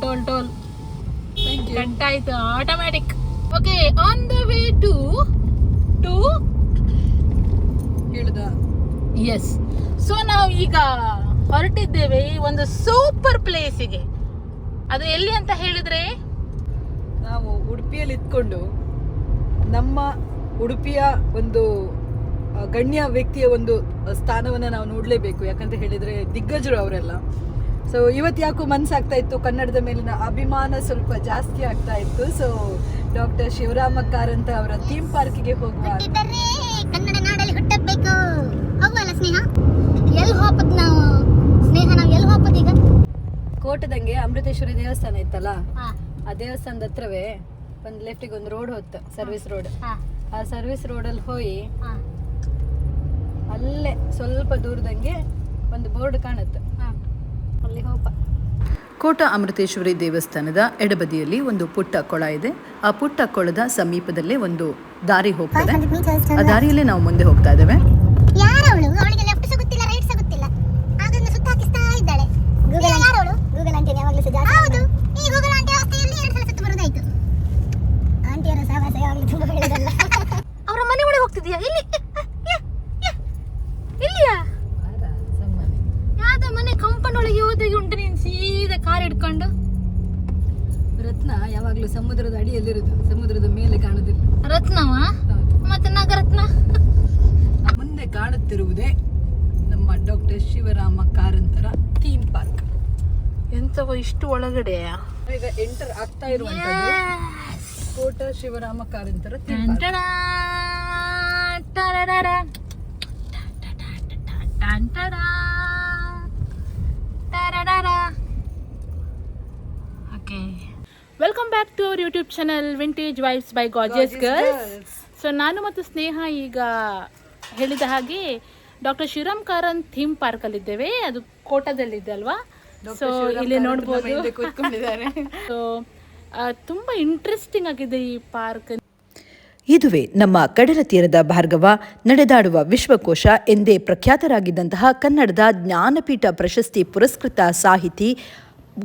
Toll cut ಆಯ್ತು automatic. Okay, on the way to ಹೇಳುದ. Yes. So ನಾವು ಈಗ ಹೊರಟಿದ್ದೇವೆ ಒಂದು ಸೂಪರ್ ಪ್ಲೇಸಿಗೆ. ಅದು ಎಲ್ಲಿ ಅಂತ ಹೇಳಿದ್ರೆ, ನಾವು ಉಡುಪಿಯಲ್ಲಿ ಇದ್ಕೊಂಡು ನಮ್ಮ ಉಡುಪಿಯ ಒಂದು ಗಣ್ಯ ವ್ಯಕ್ತಿಯ ಒಂದು ಸ್ಥಾನವನ್ನ ನಾವು ನೋಡ್ಲೇಬೇಕು. ಯಾಕಂತ ಹೇಳಿದ್ರೆ ದಿಗ್ಗಜರು ಅವರೆಲ್ಲ. ಸೊ ಇವತ್ತು ಯಾಕೋ ಮನ್ಸಾಗ್ತಾ ಇತ್ತು, ಕನ್ನಡದ ಮೇಲಿನ ಅಭಿಮಾನ ಸ್ವಲ್ಪ ಜಾಸ್ತಿ ಆಗ್ತಾ ಇತ್ತು. ಸೊ ಡಾಕ್ಟರ್ ಶಿವರಾಮ ಕಾರಂತ ಅವರ ಥೀಮ್ ಪಾರ್ಕ್ಗೆ ಹೋಗುವ. ಕನ್ನಡ ನಾಡಲ್ಲಿ ಹುಟ್ಟಬೇಕು. ಹೋಗುವಲ್ಲ ಸ್ನೇಹ? ಎಲ್ಲಿ ಹೋಗ್ಬೋದು ನಾವು? ಸ್ನೇಹ ನಾವು ಎಲ್ಲಿ ಹೋಗ್ಬೋದು ಈಗ? ಕೋಟದಂಗೆ ಅಮೃತೇಶ್ವರಿ ದೇವಸ್ಥಾನ ಇತ್ತಲ್ಲ, ಆ ದೇವಸ್ಥಾನದ ಹತ್ರವೇ ಒಂದು ಲೆಫ್ಟಿಗೆ ಒಂದು ರೋಡ್ ಹೋಗ್ತು, ಸರ್ವಿಸ್ ರೋಡ್. ಆ ಸರ್ವಿಸ್ ರೋಡಲ್ಲಿ ಹೋಗಿ ಅಲ್ಲೇ ಸ್ವಲ್ಪ ದೂರದಂಗೆ ಒಂದು ಬೋರ್ಡ್ ಕಾಣುತ್ತೆ, ಅಲ್ಲಿ ಹೋಪ. ಕೋಟ ಅಮೃತೇಶ್ವರಿ ದೇವಸ್ಥಾನದ ಎಡಬದಿಯಲ್ಲಿ ಒಂದು ಪುಟ್ಟ ಕೊಳ ಇದೆ. ಆ ಪುಟ್ಟ ಕೊಳದ ಸಮೀಪದಲ್ಲೇ ಒಂದು ದಾರಿ ಹೋಗ್ತದೆ. ಆ ದಾರಿಯಲ್ಲೇ ನಾವು ಮುಂದೆ ಹೋಗ್ತಾ ಇದ್ದೇವೆ. ಯಾರವಳು? ಅವಳಿಗೆ ಲೆಫ್ಟ್ ಸಿಗುತ್ತಿಲ್ಲ, ರೈಟ್ ಸಿಗುತ್ತಿಲ್ಲ. ಅದನ್ನ ಸುತ್ತ ಹಾಕಿಸ್ತಾ ಇದ್ದಾಳೆ. ಗೂಗಲ್ ಆಂಟಿ ಯಾವಾಗಲೂ ಜಾಸ್ತಿ. ಹೌದು, ಈ ಗೂಗಲ್ ಆಂಟಿ ಅವಸ್ಥೆಯಲ್ಲಿ 2 ಸಲ ಸುತ್ತ ಬರೋದಾಯ್ತು. ಆಂಟಿಯರ ಸಹವಾಸ ಯಾವಾಗಲೂ ತುಂಬಾ ಒಳ್ಳೆಯದಲ್ಲ. ಅವರ ಮನೆ ಒಳಗೆ ಹೋಗ್ತಿದ್ಯಾ? ಇಲ್ಲಿ ಇಲ್ಲಿಯಾ? ಯಾವ್ದೋ ಮನೆ ಕಂಪೌಂಡ್ ಒಳಗೆ ಹೋದಾಗೆ ಉಂಟು. ನೀನು ಸೀದಾ ಕಾರ್ ಹಿಡ್ಕೊಂಡು. ರತ್ನ ಯಾವಾಗಲೂ ಸಮುದ್ರದ ಅಡಿಯಲ್ಲಿರುದು, ಸಮುದ್ರದ ಮೇಲೆ ಕಾಣುದಿಲ್ಲ. ರತ್ನವಾ? ಮತ್ತೆ ನಾಗರತ್ನ. ಮುಂದೆ ಕಾಣುತ್ತಿರುವುದೇ ನಮ್ಮ ಡಾಕ್ಟರ್ ಶಿವರಾಮ ಕಾರಂತರ ಥೀಮ್ ಪಾರ್ಕ್. ಎಂತವ ಇಷ್ಟು ಒಳಗಡೆ ಈಗ ಎಂಟರ್ ಆಗ್ತಾ ಇರುವಂತದ್ದು ಕೋಟ ಶಿವರಾಮ ಕಾರಂತರ theme park. Okay, welcome back to our YouTube channel vintage vibes by gorgeous girls. So ನಾನು ಮತ್ತು ಸ್ನೇಹ ಈಗ ಹೇಳಿದ ಹಾಗೆ doctor Shivaram Karanth theme park ಅಲ್ಲಿ ಇದ್ದೇವೆ. ಅದು ಕೋಟದಲ್ಲಿದೆ ಅಲ್ವಾ? ಸೊ ಇಲ್ಲಿ ನೋಡ್ಬೋದು. ಸೊ ತುಂಬಾ ಇಂಟ್ರೆಸ್ಟಿಂಗ್ ಆಗಿದೆ ಈ ಪಾರ್ಕ್. ಇದುವೇ ನಮ್ಮ ಕಡಲ ತೀರದ ಭಾರ್ಗವ, ನಡೆದಾಡುವ ವಿಶ್ವಕೋಶ ಎಂದೇ ಪ್ರಖ್ಯಾತರಾಗಿದ್ದಂತಹ ಕನ್ನಡದ ಜ್ಞಾನಪೀಠ ಪ್ರಶಸ್ತಿ ಪುರಸ್ಕೃತ ಸಾಹಿತಿ,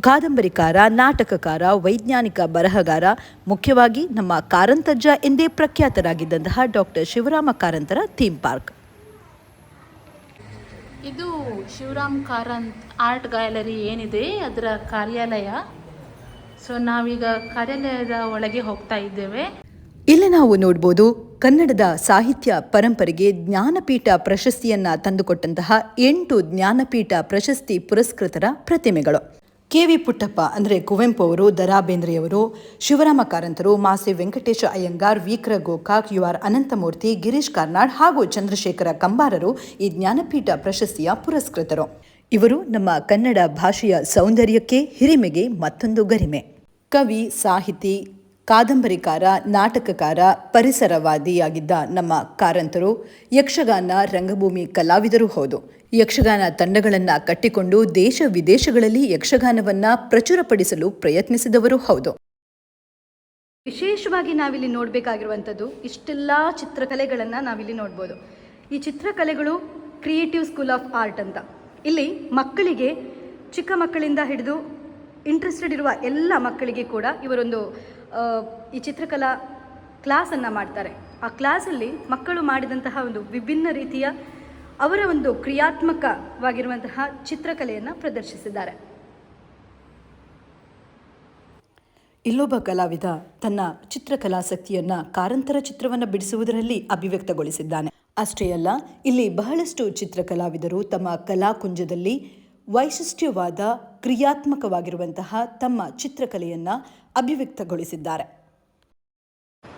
ಕಾದಂಬರಿಕಾರ, ನಾಟಕಕಾರ, ವೈಜ್ಞಾನಿಕ ಬರಹಗಾರ, ಮುಖ್ಯವಾಗಿ ನಮ್ಮ ಕಾರಂತಜ್ಜ ಎಂದೇ ಪ್ರಖ್ಯಾತರಾಗಿದ್ದಂತಹ ಡಾಕ್ಟರ್ ಶಿವರಾಮ ಕಾರಂತರ ಥೀಮ್ ಪಾರ್ಕ್. ಇದು ಶಿವರಾಮ್ ಕಾರಂತ್ ಆರ್ಟ್ ಗ್ಯಾಲರಿ ಏನಿದೆ ಅದರ ಕಾರ್ಯಾಲಯ. ಸೊ ನಾವೀಗ ಕಾರ್ಯಾಲಯದ ಒಳಗೆ ಹೋಗ್ತಾ ಇದ್ದೇವೆ. ಇಲ್ಲಿ ನಾವು ನೋಡ್ಬೋದು ಕನ್ನಡದ ಸಾಹಿತ್ಯ ಪರಂಪರೆಗೆ ಜ್ಞಾನಪೀಠ ಪ್ರಶಸ್ತಿಯನ್ನ ತಂದುಕೊಟ್ಟಂತಹ 8 ಜ್ಞಾನಪೀಠ ಪ್ರಶಸ್ತಿ ಪುರಸ್ಕೃತರ ಪ್ರತಿಮೆಗಳು. ಕೆ.ವಿ. ಪುಟ್ಟಪ್ಪ ಅಂದರೆ ಕುವೆಂಪು ಅವರು, ದ.ರಾ ಬೇಂದ್ರೆಯವರು, ಶಿವರಾಮ ಕಾರಂತರು, ಮಾಸೆ ವೆಂಕಟೇಶ ಅಯ್ಯಂಗಾರ್, ವಿ.ಕೃ. ಗೋಕಾಕ್, ಯು.ಆರ್. ಅನಂತಮೂರ್ತಿ, ಗಿರೀಶ್ ಕಾರ್ನಾಡ್ ಹಾಗೂ ಚಂದ್ರಶೇಖರ ಕಂಬಾರರು ಈ ಜ್ಞಾನಪೀಠ ಪ್ರಶಸ್ತಿಯ ಪುರಸ್ಕೃತರು. ಇವರು ನಮ್ಮ ಕನ್ನಡ ಭಾಷೆಯ ಸೌಂದರ್ಯಕ್ಕೆ, ಹಿರಿಮೆಗೆ ಮತ್ತೊಂದು ಗರಿಮೆ. ಕವಿ, ಸಾಹಿತಿ, ಕಾದಂಬರಿಕಾರ, ನಾಟಕಕಾರ, ಪರಿಸರವಾದಿಯಾಗಿದ್ದ ನಮ್ಮ ಕಾರಂತರು ಯಕ್ಷಗಾನ ರಂಗಭೂಮಿ ಕಲಾವಿದರೂ ಹೌದು. ಯಕ್ಷಗಾನ ತಂಡಗಳನ್ನು ಕಟ್ಟಿಕೊಂಡು ದೇಶ ವಿದೇಶಗಳಲ್ಲಿ ಯಕ್ಷಗಾನವನ್ನು ಪ್ರಚುರಪಡಿಸಲು ಪ್ರಯತ್ನಿಸಿದವರು ಹೌದು. ವಿಶೇಷವಾಗಿ ನಾವಿಲ್ಲಿ ನೋಡಬೇಕಾಗಿರುವಂಥದ್ದು ಇಷ್ಟೆಲ್ಲ ಚಿತ್ರಕಲೆಗಳನ್ನು ನಾವಿಲ್ಲಿ ನೋಡ್ಬೋದು. ಈ ಚಿತ್ರಕಲೆಗಳು ಕ್ರಿಯೇಟಿವ್ ಸ್ಕೂಲ್ ಆಫ್ ಆರ್ಟ್ ಅಂತ. ಇಲ್ಲಿ ಮಕ್ಕಳಿಗೆ, ಚಿಕ್ಕ ಮಕ್ಕಳಿಂದ ಹಿಡಿದು ಇಂಟ್ರೆಸ್ಟೆಡ್ ಇರುವ ಎಲ್ಲ ಮಕ್ಕಳಿಗೆ ಕೂಡ ಇವರೊಂದು ಈ ಚಿತ್ರಕಲಾ ಕ್ಲಾಸನ್ನು ಮಾಡ್ತಾರೆ. ಆ ಕ್ಲಾಸಲ್ಲಿ ಮಕ್ಕಳು ಮಾಡಿದಂತಹ ಒಂದು ವಿಭಿನ್ನ ರೀತಿಯ ಅವರ ಒಂದು ಕ್ರಿಯಾತ್ಮಕವಾಗಿರುವಂತಹ ಚಿತ್ರಕಲೆಯನ್ನು ಪ್ರದರ್ಶಿಸಿದ್ದಾರೆ. ಇಲ್ಲೊಬ್ಬ ಕಲಾವಿದ ತನ್ನ ಚಿತ್ರಕಲಾಸಕ್ತಿಯನ್ನು ಕಾರಂತರ ಚಿತ್ರವನ್ನು ಬಿಡಿಸುವುದರಲ್ಲಿ ಅಭಿವ್ಯಕ್ತಗೊಳಿಸಿದ್ದಾನೆ. ಅಷ್ಟೇ ಅಲ್ಲ, ಇಲ್ಲಿ ಬಹಳಷ್ಟು ಚಿತ್ರಕಲಾವಿದರು ತಮ್ಮ ಕಲಾಕುಂಜದಲ್ಲಿ ವೈಶಿಷ್ಟ್ಯವಾದ ಕ್ರಿಯಾತ್ಮಕವಾಗಿರುವಂತಹ ತಮ್ಮ ಚಿತ್ರಕಲೆಯನ್ನು ಅಭಿವ್ಯಕ್ತಗೊಳಿಸಿದ್ದಾರೆ.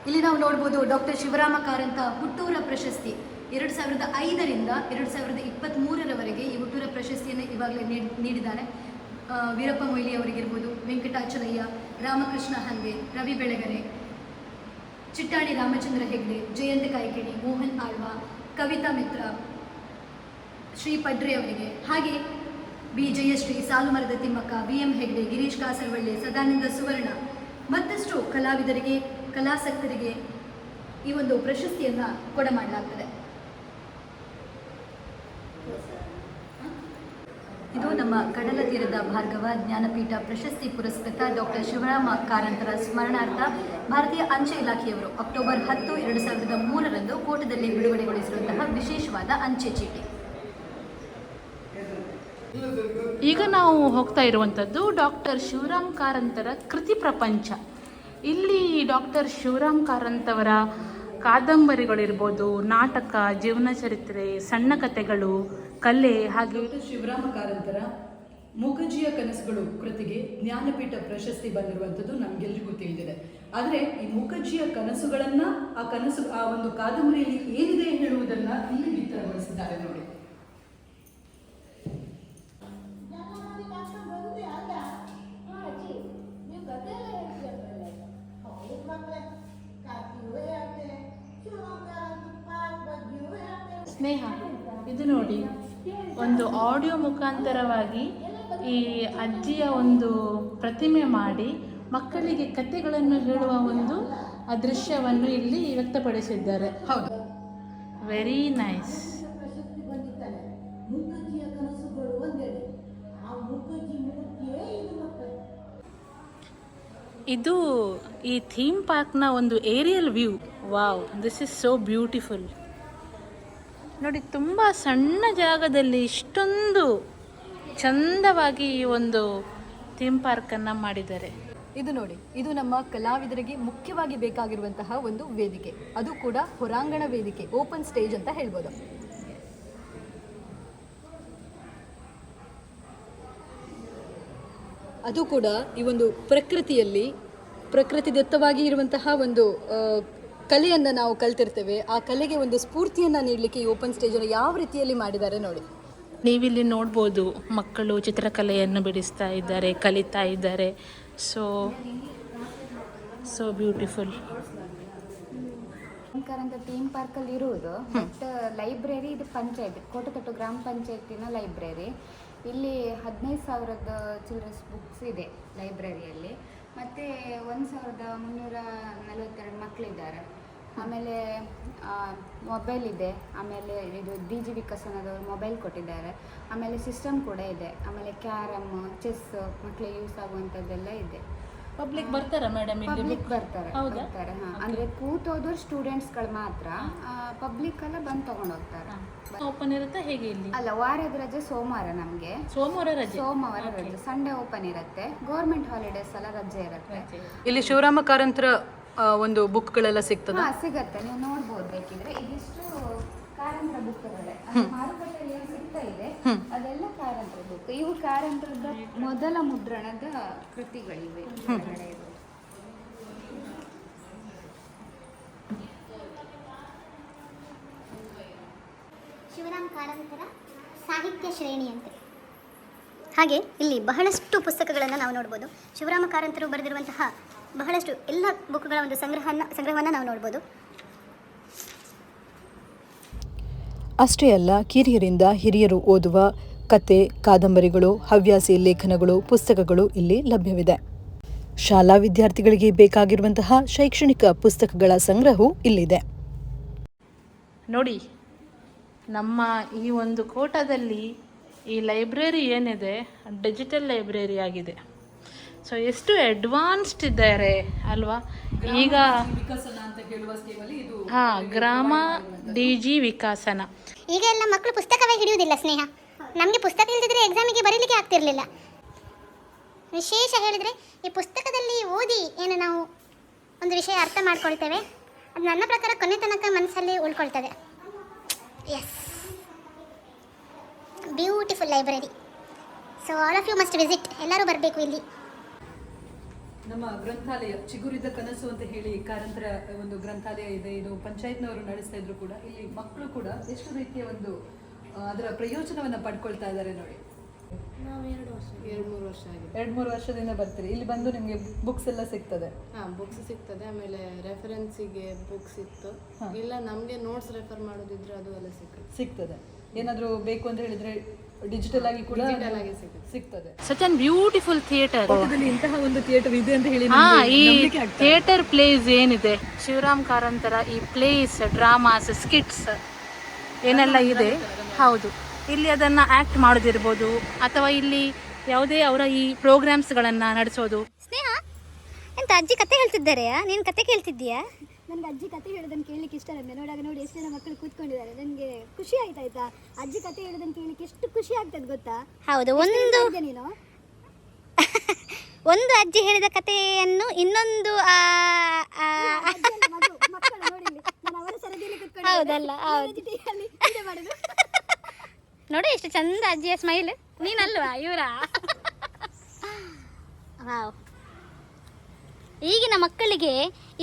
ಇಲ್ಲಿ ನಾವು ನೋಡ್ಬೋದು ಡಾಕ್ಟರ್ ಶಿವರಾಮ ಕಾರಂತ ಹುಟ್ಟೂರ ಪ್ರಶಸ್ತಿ 2005ರಿಂದ 2023ರವರೆಗೆ ಈ ಹುಟ್ಟೂರ ಪ್ರಶಸ್ತಿಯನ್ನು ಇವಾಗಲೇ ನೀಡಿದ್ದಾರೆ. ವೀರಪ್ಪ ಮೊಯ್ಲಿ ಅವರಿಗಿರ್ಬೋದು, ವೆಂಕಟಾಚಲಯ್ಯ, ರಾಮಕೃಷ್ಣ ಹಂದೆ, ರವಿ ಬೆಳಗೆರೆ, ಚಿಟ್ಟಾಣಿ ರಾಮಚಂದ್ರ ಹೆಗ್ಡೆ, ಜಯಂತ ಕಾಯ್ಕಿಣಿ, ಮೋಹನ್ ಆಳ್ವ, ಕವಿತಾ ಮಿತ್ರ, ಶ್ರೀ ಪಡ್ರೆ ಅವರಿಗೆ, ಹಾಗೆ ಬಿ ಜಯಶ್ರೀ, ಸಾಲುಮರದ ತಿಮ್ಮಕ್ಕ, ವಿ.ಎಂ. ಹೆಗ್ಡೆ, ಗಿರೀಶ್ ಕಾಸರವಳ್ಳಿ, ಸದಾನಂದ ಸುವರ್ಣ ಮತ್ತಷ್ಟು ಕಲಾವಿದರಿಗೆ, ಕಲಾಸಕ್ತರಿಗೆ ಈ ಒಂದು ಪ್ರಶಸ್ತಿಯನ್ನು ಕೊಡಮಾಡಲಾಗ್ತದೆ. ಇದು ನಮ್ಮ ಕಡಲ ತೀರದ ಭಾರ್ಗವ ಜ್ಞಾನಪೀಠ ಪ್ರಶಸ್ತಿ ಪುರಸ್ಕೃತ ಡಾಕ್ಟರ್ ಶಿವರಾಮ ಕಾರಂತರ ಸ್ಮರಣಾರ್ಥ ಭಾರತೀಯ ಅಂಚೆ ಇಲಾಖೆಯವರು ಅಕ್ಟೋಬರ್ 10, 2003 ಕೋಟದಲ್ಲಿ ಬಿಡುಗಡೆಗೊಳಿಸಿರುವಂತಹ ವಿಶೇಷವಾದ ಅಂಚೆ ಚೀಟಿ. ಈಗ ನಾವು ಹೋಗ್ತಾ ಇರುವಂಥದ್ದು ಡಾಕ್ಟರ್ ಶಿವರಾಮ್ ಕಾರಂತರ ಕೃತಿ ಪ್ರಪಂಚ. ಇಲ್ಲಿ ಡಾಕ್ಟರ್ ಶಿವರಾಮ್ ಕಾರಂತವರ ಕಾದಂಬರಿಗಳಿರ್ಬೋದು, ನಾಟಕ, ಜೀವನ ಚರಿತ್ರೆ, ಸಣ್ಣ ಕಥೆಗಳು, ಕಲೆ, ಹಾಗೆ ಶಿವರಾಮ ಕಾರಂತರ ಮೂಕಜ್ಜಿಯ ಕನಸುಗಳು ಕೃತಿಗೆ ಜ್ಞಾನಪೀಠ ಪ್ರಶಸ್ತಿ ಬಂದಿರುವಂಥದ್ದು ನಮಗೆಲ್ಲರಿಗೂ ತಿಳಿದಿದೆ. ಆದರೆ ಈ ಮೂಕಜ್ಜಿಯ ಕನಸುಗಳನ್ನ ಆ ಒಂದು ಕಾದಂಬರಿಯಲ್ಲಿ ಏನಿದೆ ಹೇಳುವುದನ್ನ ಇಲ್ಲಿ ಬಿತ್ತರಗೊಳಿಸಿದ್ದಾರೆ ನೋಡಿ. ಸ್ನೇಹ, ಇದು ನೋಡಿ, ಒಂದು ಆಡಿಯೋ ಮುಖಾಂತರವಾಗಿ ಈ ಅಜ್ಜಿಯ ಒಂದು ಪ್ರತಿಮೆ ಮಾಡಿ ಮಕ್ಕಳಿಗೆ ಕಥೆಗಳನ್ನು ಹೇಳುವ ಒಂದು ದೃಶ್ಯವನ್ನು ಇಲ್ಲಿ ವ್ಯಕ್ತಪಡಿಸಿದ್ದಾರೆ. ಹೌದು, ವೆರಿ ನೈಸ್. ಇದು ಈ ಥೀಮ್ ಪಾರ್ಕ್ನ ಒಂದು aerial view. Wow, this is so beautiful. ನೋಡಿ, ತುಂಬ ಸಣ್ಣ ಜಾಗದಲ್ಲಿ ಇಷ್ಟೊಂದು ಚಂದವಾಗಿ ಈ ಒಂದು ಥೀಮ್ ಪಾರ್ಕನ್ನು ಮಾಡಿದ್ದಾರೆ. ಇದು ನೋಡಿ, ಇದು ನಮ್ಮ ಕಲಾವಿದರಿಗೆ ಮುಖ್ಯವಾಗಿ ಬೇಕಾಗಿರುವಂತಹ ಒಂದು ವೇದಿಕೆ. ಅದು ಕೂಡ ಹೊರಾಂಗಣ ವೇದಿಕೆ, ಓಪನ್ ಸ್ಟೇಜ್ ಅಂತ ಹೇಳ್ಬೋದು. ಅದು ಕೂಡ ಈ ಒಂದು ಪ್ರಕೃತಿದತ್ತವಾಗಿ ಇರುವಂತಹ ಒಂದು ಕಲೆಯನ್ನು ನಾವು ಕಲ್ತಿರ್ತೇವೆ. ಆ ಕಲೆಗೆ ಒಂದು ಸ್ಫೂರ್ತಿಯನ್ನು ನೀಡಲಿಕ್ಕೆ ಈ ಓಪನ್ ಸ್ಟೇಜನ್ನು ಯಾವ ರೀತಿಯಲ್ಲಿ ಮಾಡಿದ್ದಾರೆ ನೋಡಿ. ನೀವಿಲ್ಲಿ ನೋಡ್ಬೋದು, ಮಕ್ಕಳು ಚಿತ್ರಕಲೆಯನ್ನು ಬಿಡಿಸ್ತಾ ಇದ್ದಾರೆ, ಕಲಿತಾ ಇದ್ದಾರೆ. So beautiful. ಕಾರಂತ ಥೀಮ್ ಪಾರ್ಕಲ್ಲಿ ಇರುವುದು, ಬಟ್ ಲೈಬ್ರರಿ ಇದು ಪಂಚಾಯತ್, ಕೋಟೆತಟ್ಟು ಗ್ರಾಮ ಪಂಚಾಯತಿನ ಲೈಬ್ರರಿ. ಇಲ್ಲಿ 15,000 ಚಿಲ್ಡ್ರನ್ಸ್ ಬುಕ್ಸ್ ಇದೆ ಲೈಬ್ರರಿಯಲ್ಲಿ. ಮತ್ತು 1,342 ಮಕ್ಕಳಿದ್ದಾರೆ. ಆಮೇಲೆ ಮೊಬೈಲ್ ಇದೆ. ಆಮೇಲೆ ಇದು DG ವಿಕಸನದವರು ಮೊಬೈಲ್ ಕೊಟ್ಟಿದ್ದಾರೆ. ಆಮೇಲೆ ಸಿಸ್ಟಮ್ ಕೂಡ ಇದೆ. ಆಮೇಲೆ ಕ್ಯಾರಮ್, ಚೆಸ್ ಮಕ್ಕಳಿಗೆ ಯೂಸ್ ಆಗುವಂಥದ್ದೆಲ್ಲ ಇದೆ. ಪಬ್ಲಿಕ್ ಬರ್ತಾರಾ ಮೇಡಮ್? ಪಬ್ಲಿಕ್ ಬರ್ತಾರೆ. ಹಾಂ, ಅಂದರೆ ಕೂತೋದವ್ರು ಸ್ಟೂಡೆಂಟ್ಸ್ಗಳು ಮಾತ್ರ. ಪಬ್ಲಿಕ್ ಎಲ್ಲ ಬಂದು ತಗೊಂಡು ಹೋಗ್ತಾರೆ. ಓಪನ್ ಇರುತ್ತೆ ಹೇಗೆ ಇಲ್ಲಿ? ಅಲ್ಲ, ವಾರದ ರಜೆ ಸೋಮವಾರ ನಮಗೆ. ಸೋಮವಾರ ರಜೆ. ಸಂಡೇ ಓಪನ್ ಇರುತ್ತೆ. ಗೌರ್ಮೆಂಟ್ ಹಾಲಿಡೇಸ್ ಎಲ್ಲ ರಜೆ ಇರುತ್ತೆ. ಇಲ್ಲಿ ಶಿವರಾಮ ಕಾರಂತರ ಒಂದು ಬುಕ್ಗಳೆಲ್ಲ ಸಿಗ್ತದೆ. ಸಿಗತ್ತೆ, ನೀವು ನೋಡ್ಬೋದು ಬೇಕಿದ್ರೆ. ಇದಿಷ್ಟು ಕಾರಂತರ ಬುಕ್ಗಳೇ ಮಾರುಕಟ್ಟೆಯಲ್ಲಿ ಸಿಗ್ತಾ ಇದೆ. ಅದೆಲ್ಲ ಕಾರಂತರ ಬುಕ್. ಇವು ಕಾರಂತರದ ಮೊದಲ ಮುದ್ರಣದ ಕೃತಿಗಳಿವೆ. ಶಿವರಾಮ್ ಕಾರಂತರ ಸಾಹಿತ್ಯ ಶ್ರೇಣಿಯಂತೆ. ಹಾಗೆ ಇಲ್ಲಿ ಬಹಳಷ್ಟು ಪುಸ್ತಕಗಳನ್ನು ನಾವು ನೋಡ್ಬೋದು. ಶಿವರಾಮ ಕಾರಂತರು ಬರೆದಿರುವಂತಹ ಬಹಳಷ್ಟು ಎಲ್ಲ ಬುಕ್ಗಳ ಒಂದು ಸಂಗ್ರಹವನ್ನು ನಾವು ನೋಡ್ಬೋದು. ಅಷ್ಟೇ ಅಲ್ಲ, ಕಿರಿಯರಿಂದ ಹಿರಿಯರು ಓದುವ ಕತೆ, ಕಾದಂಬರಿಗಳು, ಹವ್ಯಾಸಿ ಲೇಖನಗಳು, ಪುಸ್ತಕಗಳು ಇಲ್ಲಿ ಲಭ್ಯವಿದೆ. ಶಾಲಾ ವಿದ್ಯಾರ್ಥಿಗಳಿಗೆ ಬೇಕಾಗಿರುವಂತಹ ಶೈಕ್ಷಣಿಕ ಪುಸ್ತಕಗಳ ಸಂಗ್ರಹವೂ ಇಲ್ಲಿದೆ. ನೋಡಿ, ನಮ್ಮ ಈ ಒಂದು ಕೋಟದಲ್ಲಿ ಈ ಲೈಬ್ರರಿ ಏನಿದೆ ಡಿಜಿಟಲ್ ಲೈಬ್ರರಿ ಆಗಿದೆ. ಸೊ ಎಷ್ಟು ಅಡ್ವಾನ್ಸ್ಡ್ ಇದ್ದಾರೆ ಅಲ್ವಾ? ಈಗ ಗ್ರಾಮ DG ವಿಕಾಸನ. ಈಗ ಎಲ್ಲ ಮಕ್ಕಳು ಪುಸ್ತಕವೇ ಹಿಡಿಯುವುದಿಲ್ಲ ಸ್ನೇಹ. ನಮಗೆ ಪುಸ್ತಕ ಇಲ್ಲದಿದ್ರೆ ಎಕ್ಸಾಮಿಗೆ ಬರೀಲಿಕ್ಕೆ ಆಗ್ತಿರ್ಲಿಲ್ಲ. ವಿಶೇಷ ಹೇಳಿದರೆ ಈ ಪುಸ್ತಕದಲ್ಲಿ ಓದಿ ಏನು ನಾವು ಒಂದು ವಿಷಯ ಅರ್ಥ ಮಾಡ್ಕೊಳ್ತೇವೆ, ಅದು ನನ್ನ ಪ್ರಕಾರ ಕೊನೆ ತನಕ ಮನಸ್ಸಲ್ಲಿ ಉಳ್ಕೊಳ್ತದೆ. Yes, beautiful library. So all of you must visit. ಎಲ್ಲರೂ ಬರಬೇಕು ಇಲ್ಲಿ. ನಮ್ಮ ಗ್ರಂಥಾಲಯ ಚಿಗುರಿದ ಕನಸು ಅಂತ ಹೇಳಿ ಕಾರಂತರ ಒಂದು ಗ್ರಂಥಾಲಯ ಇದೆ. ಇದು ಪಂಚಾಯತ್ನವರು ನಡೆಸ್ತಾ ಇದ್ರು ಕೂಡ. ಇಲ್ಲಿ ಮಕ್ಕಳು ಕೂಡ ಎಷ್ಟು ರೀತಿಯ ಒಂದು ಅದರ ಪ್ರಯೋಜನವನ್ನು ಪಡ್ಕೊಳ್ತಾ ಇದ್ದಾರೆ ನೋಡಿ. ನಾವು 2-3 ವರ್ಷ ಆಗಿದೆ. 2-3 ವರ್ಷದಿಂದ ಬರ್ತೀರಿ. ಇಲ್ಲಿ ಬಂದು ನಿಮಗೆ ಬುಕ್ಸ್ ಎಲ್ಲ ಸಿಗ್ತದೆ? ಬುಕ್ಸ್ ಸಿಗ್ತದೆ. ಆಮೇಲೆ ರೆಫರೆನ್ಸಿಗೆ ಬುಕ್ಸ್ ಇತ್ತು. ಇಲ್ಲ ನಮಗೆ ನೋಟ್ಸ್ ರೆಫರ್ ಮಾಡೋದಿದ್ರೆ ಅದು ಎಲ್ಲ ಸಿಗ್ತದೆ. ಏನಾದರೂ ಬೇಕು ಅಂತ ಹೇಳಿದ್ರೆ ಡಿಜಿಟಲ್ ಆಗಿ ಕೂಡ ಸಿಗ್ತದೆ. Such an beautiful theatre. ಇಂತಹ ಒಂದು ಥಿಯೇಟರ್ ಇದೆ ಅಂತ ಹೇಳಿ ಈ ಥಿಯೇಟರ್ ಪ್ಲೇಸ್ ಏನಿದೆ, ಶಿವರಾಮ್ ಕಾರಂತರ ಈ ಪ್ಲೇಸ್, ಡ್ರಾಮಾಸ್, ಸ್ಕಿಟ್ಸ್ ಏನೆಲ್ಲ ಇದೆ, ಹೌದು, ಇಲ್ಲಿ ಅದನ್ನು ಆ್ಯಕ್ಟ್ ಮಾಡೋದಿರ್ಬೋದು ಅಥವಾ ಇಲ್ಲಿ ಯಾವುದೇ ಅವರ ಈ ಪ್ರೋಗ್ರಾಮ್ಸ್ಗಳನ್ನು ನಡೆಸೋದು. ಸ್ನೇಹ ಎಂತ ಅಜ್ಜಿ ಕತೆ ಹೇಳ್ತಿದ್ದಾರೆ? ನೀನು ಕತೆ ಕೇಳ್ತಿದ್ದೀಯಾ? ನನಗೆ ಅಜ್ಜಿ ಕತೆ ಹೇಳೋದನ್ನು ಕೇಳಲಿಕ್ಕೆ ಇಷ್ಟ. ನನಗೆ ನೋಡಾಗ ನೋಡಿ ಎಷ್ಟು ಜನ ಮಕ್ಕಳು ಕೂತ್ಕೊಂಡಿದ್ದಾರೆ. ನನಗೆ ಖುಷಿ ಆಯ್ತಾಯ್ತಾ? ಅಜ್ಜಿ ಕತೆ ಹೇಳೋದನ್ನು ಕೇಳಲಿಕ್ಕೆ ಎಷ್ಟು ಖುಷಿ ಆಗ್ತದೆ ಗೊತ್ತಾ? ಹೌದು. ನೀನು ಒಂದು ಅಜ್ಜಿ ಹೇಳಿದ ಕಥೆಯನ್ನು ಇನ್ನೊಂದು ಹೌದಲ್ಲ? ನೋಡಿ ಎಷ್ಟು ಚಂದ ಅಜ್ಜಿಯ ಸ್ಮೈಲ್. ನೀನಲ್ವಾ ಇವರಾ? ಈಗಿನ ಮಕ್ಕಳಿಗೆ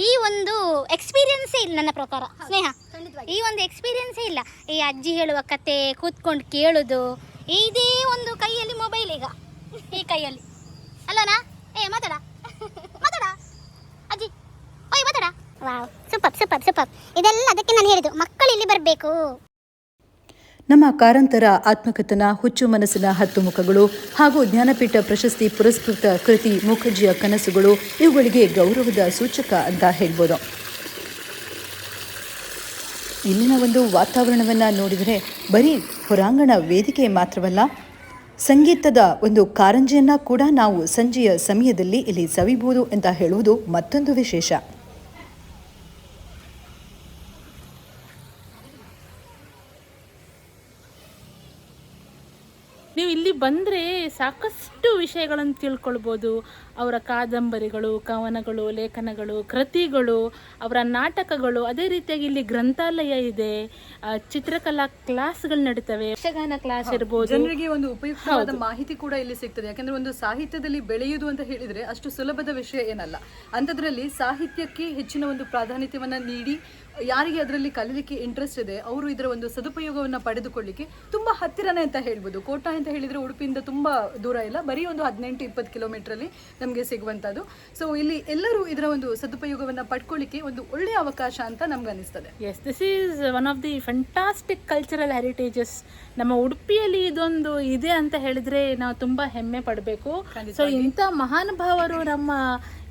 ಈ ಒಂದು ಎಕ್ಸ್ಪೀರಿಯನ್ಸೇ ಇಲ್ಲ ನನ್ನ ಪ್ರಕಾರ ಸ್ನೇಹ. ಈ ಒಂದು ಎಕ್ಸ್ಪೀರಿಯನ್ಸೇ ಇಲ್ಲ. ಈ ಅಜ್ಜಿ ಹೇಳುವ ಕತೆ ಕೂತ್ಕೊಂಡು ಕೇಳೋದು, ಇದೇ ಒಂದು ಕೈಯಲ್ಲಿ ಮೊಬೈಲ್, ಈಗ ಈ ಕೈಯಲ್ಲಿ ಅಲ್ಲನಾ? ಮಾತಾಡ ಮಾತಾಡ ಅಜ್ಜಿ, ಓಯ್ ಮಾತಾಡ. Wow, super super super. ಇದೆಲ್ಲ ಅದಕ್ಕೆ ನಾನು ಹೇಳಿದ್ದು, ಮಕ್ಕಳು ಇಲ್ಲಿ ಬರಬೇಕು. ನಮ್ಮ ಕಾರಂತರ ಆತ್ಮಕಥನ ಹುಚ್ಚು ಮನಸ್ಸಿನ 10 ಮುಖಗಳು ಹಾಗೂ ಜ್ಞಾನಪೀಠ ಪ್ರಶಸ್ತಿ ಪುರಸ್ಕೃತ ಕೃತಿ ಮುಖರ್ಜಿಯ ಕನಸುಗಳು ಇವುಗಳಿಗೆ ಗೌರವದ ಸೂಚಕ ಅಂತ ಹೇಳ್ಬೋದು. ಇಲ್ಲಿನ ಒಂದು ವಾತಾವರಣವನ್ನು ನೋಡಿದರೆ ಬರೀ ಹೊರಾಂಗಣ ವೇದಿಕೆ ಮಾತ್ರವಲ್ಲ, ಸಂಗೀತದ ಒಂದು ಕಾರಂಜಿಯನ್ನು ಕೂಡ ನಾವು ಸಂಜೆಯ ಸಮಯದಲ್ಲಿ ಇಲ್ಲಿ ಸವಿಬಹುದು ಅಂತ ಹೇಳುವುದು ಮತ್ತೊಂದು ವಿಶೇಷ. ನೀವು ಇಲ್ಲಿ ಬಂದರೆ ಸಾಕಷ್ಟು ವಿಷಯಗಳನ್ನು ತಿಳ್ಕೊಳ್ಬೋದು. ಅವರ ಕಾದಂಬರಿಗಳು, ಕವನಗಳು, ಲೇಖನಗಳು, ಕೃತಿಗಳು, ಅವರ ನಾಟಕಗಳು. ಅದೇ ರೀತಿಯಾಗಿ ಇಲ್ಲಿ ಗ್ರಂಥಾಲಯ ಇದೆ, ಚಿತ್ರಕಲಾ ಕ್ಲಾಸ್ಗಳು ನಡೀತವೆ, ಯಕ್ಷಗಾನ ಕ್ಲಾಸ್ ಇರ್ಬೋದು. ಜನರಿಗೆ ಒಂದು ಉಪಯುಕ್ತವಾದ ಮಾಹಿತಿ ಕೂಡ ಇಲ್ಲಿ ಸಿಗ್ತದೆ. ಯಾಕಂದ್ರೆ ಒಂದು ಸಾಹಿತ್ಯದಲ್ಲಿ ಬೆಳೆಯುವುದು ಅಂತ ಹೇಳಿದ್ರೆ ಅಷ್ಟು ಸುಲಭದ ವಿಷಯ ಏನಲ್ಲ. ಅಂಥದ್ರಲ್ಲಿ ಸಾಹಿತ್ಯಕ್ಕೆ ಹೆಚ್ಚಿನ ಒಂದು ಪ್ರಾಧಾನ್ಯತೆಯನ್ನ ನೀಡಿ ಯಾರಿಗೆ ಅದರಲ್ಲಿ ಕಲಿಲಿಕ್ಕೆ ಇಂಟ್ರೆಸ್ಟ್ ಇದೆ ಅವರು ಇದರ ಒಂದು ಸದುಪಯೋಗವನ್ನು ಪಡೆದುಕೊಳ್ಳಿಕ್ಕೆ ತುಂಬಾ ಹತ್ತಿರನೇ ಅಂತ ಹೇಳ್ಬೋದು. ಕೋಟ ಅಂತ ಹೇಳಿದ್ರೆ ಉಡುಪಿಯಿಂದ ತುಂಬಾ ದೂರ ಇಲ್ಲ, ಬರೀ ಒಂದು 18-20 ಕಿಲೋಮೀಟರ್ ಅಲ್ಲಿ ನಮಗೆ ಸಿಗುವಂತದ್ದು. ಸೊ ಇಲ್ಲಿ ಎಲ್ಲರೂ ಇದರ ಒಂದು ಸದುಪಯೋಗವನ್ನು ಪಡ್ಕೊಳ್ಳಿಕ್ಕೆ ಒಂದು ಒಳ್ಳೆಯ ಅವಕಾಶ ಅಂತ ನಮ್ಗೆ ಅನಿಸ್ತದೆ. Yes, this is one of the fantastic cultural heritages. ನಮ್ಮ ಉಡುಪಿಯಲ್ಲಿ ಇದೊಂದು ಇದೆ ಅಂತ ಹೇಳಿದ್ರೆ ನಾವು ತುಂಬಾ ಹೆಮ್ಮೆ ಪಡಬೇಕು. ಸೊ ಇಂಥ ಮಹಾನುಭಾವರು ನಮ್ಮ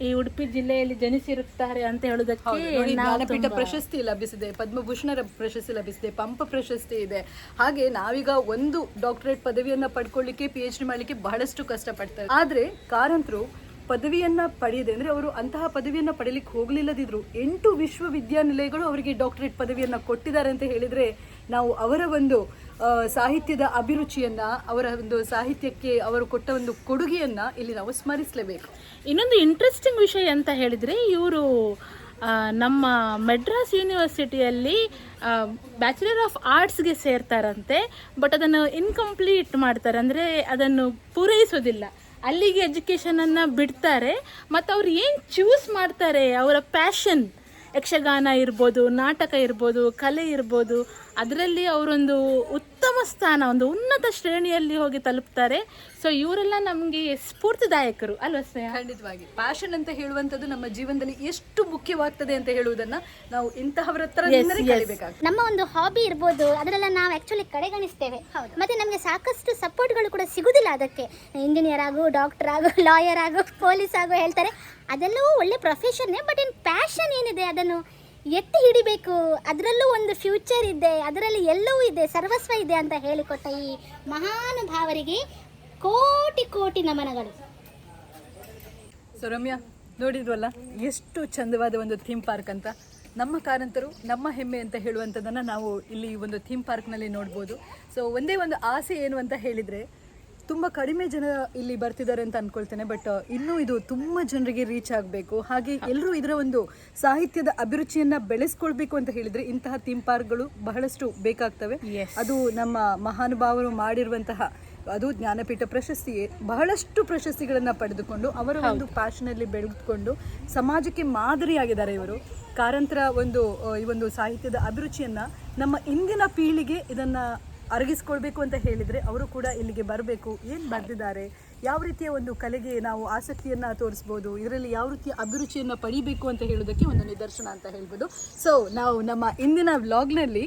ಈ ಉಡುಪಿ ಜಿಲ್ಲೆಯಲ್ಲಿ ಜನಿಸಿರುತ್ತಾರೆ ಅಂತ ಹೇಳೋದಕ್ಕೆ ಜ್ಞಾನಪೀಠ ಪ್ರಶಸ್ತಿ ಲಭಿಸಿದೆ, ಪದ್ಮಭೂಷಣ ಪ್ರಶಸ್ತಿ ಲಭಿಸಿದೆ, ಪಂಪ ಪ್ರಶಸ್ತಿ ಇದೆ. ಹಾಗೆ ನಾವೀಗ ಒಂದು ಡಾಕ್ಟರೇಟ್ ಪದವಿಯನ್ನ ಪಡ್ಕೊಳ್ಳಿಕ್ಕೆ, PhD ಮಾಡ್ಲಿಕ್ಕೆ ಬಹಳಷ್ಟು ಕಷ್ಟಪಡ್ತಾರೆ. ಆದ್ರೆ ಕಾರಂತರು ಪದವಿಯನ್ನ ಪಡೆಯದೆ ಅಂದ್ರೆ ಅವರು ಅಂತಹ ಪದವಿಯನ್ನ ಪಡೆಯಲಿಕ್ಕೆ ಹೋಗ್ಲಿಲ್ಲದಿದ್ರು 8 ವಿಶ್ವವಿದ್ಯಾನಿಲಯಗಳು ಅವರಿಗೆ ಡಾಕ್ಟರೇಟ್ ಪದವಿಯನ್ನ ಕೊಟ್ಟಿದ್ದಾರೆ ಅಂತ ಹೇಳಿದ್ರೆ ನಾವು ಅವರ ಒಂದು ಸಾಹಿತ್ಯದ ಅಭಿರುಚಿಯನ್ನ, ಅವರ ಒಂದು ಸಾಹಿತ್ಯಕ್ಕೆ ಅವರು ಕೊಟ್ಟ ಒಂದು ಕೊಡುಗೆಯನ್ನ ಇಲ್ಲಿ ನಾವು ಸ್ಮರಿಸಲೇಬೇಕು. ಇನ್ನೊಂದು ಇಂಟ್ರೆಸ್ಟಿಂಗ್ ವಿಷಯ ಅಂತ ಹೇಳಿದ್ರೆ ಇವರು ನಮ್ಮ ಮೆಡ್ರಾಸ್ ಯೂನಿವರ್ಸಿಟಿಯಲ್ಲಿ ಬ್ಯಾಚುಲರ್ ಆಫ್ ಆರ್ಟ್ಸ್ಗೆ ಸೇರ್ತಾರಂತೆ. ಬಟ್ ಅದನ್ನು ಇನ್ಕಂಪ್ಲೀಟ್ ಮಾಡ್ತಾರೆ, ಅಂದರೆ ಅದನ್ನು ಪೂರೈಸೋದಿಲ್ಲ. ಅಲ್ಲಿಗೆ ಎಜುಕೇಷನನ್ನು ಬಿಡ್ತಾರೆ. ಮತ್ತು ಅವ್ರು ಏನು ಚೂಸ್ ಮಾಡ್ತಾರೆ, ಅವರ ಪ್ಯಾಷನ್, ಯಕ್ಷಗಾನ ಇರ್ಬೋದು, ನಾಟಕ ಇರ್ಬೋದು, ಕಲೆ ಇರ್ಬೋದು, ಅದರಲ್ಲಿ ಅವರೊಂದು ಉತ್ತಮ ಸ್ಥಾನ, ಒಂದು ಉನ್ನತ ಶ್ರೇಣಿಯಲ್ಲಿ ಹೋಗಿ ತಲುಪ್ತಾರೆ. ಸೊ ಇವರೆಲ್ಲ ನಮಗೆ ಸ್ಫೂರ್ತಿದಾಯಕರು ಅಲ್ವಾ ಸ್ನೇಹ? ಖಂಡಿತವಾಗಿ. ಪ್ಯಾಷನ್ ಅಂತ ಹೇಳುವಂಥದ್ದು ನಮ್ಮ ಜೀವನದಲ್ಲಿ ಎಷ್ಟು ಮುಖ್ಯವಾಗ್ತದೆ ಅಂತ ಹೇಳುವುದನ್ನ ನಾವು ಇಂತಹವರ ಹತ್ರ ಕಲಿಬೇಕಾಗ್ತದೆ. ನಮ್ಮ ಒಂದು ಹಾಬಿ ಇರ್ಬೋದು, ಅದರೆಲ್ಲ ನಾವು ಆಕ್ಚುಲಿ ಕಡೆಗಣಿಸ್ತೇವೆ. ಮತ್ತೆ ನಮಗೆ ಸಾಕಷ್ಟು ಸಪೋರ್ಟ್ಗಳು ಕೂಡ ಸಿಗುದಿಲ್ಲ. ಅದಕ್ಕೆ ಇಂಜಿನಿಯರ್ ಆಗು, ಡಾಕ್ಟರ್ ಆಗು, ಲಾಯರ್ ಆಗು, ಪೊಲೀಸ್ ಆಗು ಹೇಳ್ತಾರೆ. ಅದೆಲ್ಲವೂ ಒಳ್ಳೆ ಪ್ರೊಫೆಷನ್ನೇ. ಬಟ್ ಇನ್ ಪ್ಯಾಷನ್ ಏನಿದೆ ಅದನ್ನು ಎತ್ತಿ ಹಿಡಿಬೇಕು. ಅದರಲ್ಲೂ ಒಂದು ಫ್ಯೂಚರ್ ಇದೆ, ಅದರಲ್ಲಿ ಎಲ್ಲವೂ ಇದೆ, ಸರ್ವಸ್ವ ಇದೆ ಅಂತ ಹೇಳಿಕೊಟ್ಟ ಈ ಮಹಾನುಭಾವರಿಗೆ ಕೋಟಿ ಕೋಟಿ ನಮನಗಳು. ಸೊ ರಮ್ಯಾ, ನೋಡಿದ್ವಲ್ಲ ಎಷ್ಟು ಚಂದವಾದ ಒಂದು ಥೀಮ್ ಪಾರ್ಕ್ ಅಂತ. ನಮ್ಮ ಕಾರಂತರು ನಮ್ಮ ಹೆಮ್ಮೆ ಅಂತ ಹೇಳುವಂಥದ್ದನ್ನು ನಾವು ಇಲ್ಲಿ ಒಂದು ಥೀಮ್ ಪಾರ್ಕ್ನಲ್ಲಿ ನೋಡ್ಬೋದು. ಸೊ ಒಂದೇ ಒಂದು ಆಸೆ ಏನು ಅಂತ ಹೇಳಿದರೆ, ತುಂಬ ಕಡಿಮೆ ಜನ ಇಲ್ಲಿ ಬರ್ತಿದ್ದಾರೆ ಅಂತ ಅಂದ್ಕೊಳ್ತೇನೆ. ಬಟ್ ಇನ್ನೂ ಇದು ತುಂಬ ಜನರಿಗೆ ರೀಚ್ ಆಗಬೇಕು. ಹಾಗೆ ಎಲ್ಲರೂ ಇದರ ಒಂದು ಸಾಹಿತ್ಯದ ಅಭಿರುಚಿಯನ್ನು ಬೆಳೆಸ್ಕೊಳ್ಬೇಕು ಅಂತ ಹೇಳಿದರೆ ಇಂತಹ ಥೀಮ್ ಪಾರ್ಕ್ಗಳು ಬಹಳಷ್ಟು ಬೇಕಾಗ್ತವೆ. ಅದು ನಮ್ಮ ಮಹಾನುಭಾವರು ಮಾಡಿರುವಂತಹ, ಅದು ಜ್ಞಾನಪೀಠ ಪ್ರಶಸ್ತಿಯೇ, ಬಹಳಷ್ಟು ಪ್ರಶಸ್ತಿಗಳನ್ನು ಪಡೆದುಕೊಂಡು ಅವರ ಒಂದು ಪ್ಯಾಷನಲ್ಲಿ ಬೆಳೆದುಕೊಂಡು ಸಮಾಜಕ್ಕೆ ಮಾದರಿಯಾಗಿದ್ದಾರೆ ಇವರು. ಕಾರಂತರ ಒಂದು ಈ ಒಂದು ಸಾಹಿತ್ಯದ ಅಭಿರುಚಿಯನ್ನು ನಮ್ಮ ಇಂದಿನ ಪೀಳಿಗೆ ಇದನ್ನು ಅರಗಿಸ್ಕೊಳ್ಬೇಕು ಅಂತ ಹೇಳಿದರೆ ಅವರು ಕೂಡ ಇಲ್ಲಿಗೆ ಬರಬೇಕು. ಏನು ಬರೆದಿದ್ದಾರೆ, ಯಾವ ರೀತಿಯ ಒಂದು ಕಲೆಗೆ ನಾವು ಆಸಕ್ತಿಯನ್ನು ತೋರಿಸ್ಬೋದು, ಇದರಲ್ಲಿ ಯಾವ ರೀತಿಯ ಅಭಿರುಚಿಯನ್ನು ಪಡಿಬೇಕು ಅಂತ ಹೇಳೋದಕ್ಕೆ ಒಂದು ನಿದರ್ಶನ ಅಂತ ಹೇಳ್ಬೋದು. ಸೊ ನಾವು ನಮ್ಮ ಇಂದಿನ ವ್ಲಾಗ್ನಲ್ಲಿ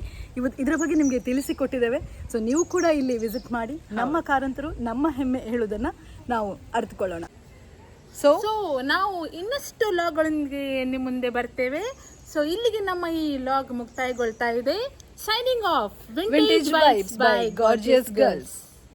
ಇದರ ಬಗ್ಗೆ ನಿಮಗೆ ತಿಳಿಸಿಕೊಟ್ಟಿದ್ದೇವೆ. ಸೊ ನೀವು ಕೂಡ ಇಲ್ಲಿ ವಿಸಿಟ್ ಮಾಡಿ ನಮ್ಮ ಕಾರಂತರು ನಮ್ಮ ಹೆಮ್ಮೆ ಹೇಳೋದನ್ನು ನಾವು ಅರ್ಥಕೊಳ್ಳೋಣ. ಸೊ ನಾವು ಇನ್ನಷ್ಟು ಲಾಗ್ಗಳೊಂದಿಗೆ ನಿಮ್ಮ ಮುಂದೆ ಬರ್ತೇವೆ. ಸೊ ಇಲ್ಲಿಗೆ ನಮ್ಮ ಈ ಲಾಗ್ ಮುಕ್ತಾಯಗೊಳ್ತಾ ಇದೆ. Signing off. Vintage Vibes by Gorgeous Girls.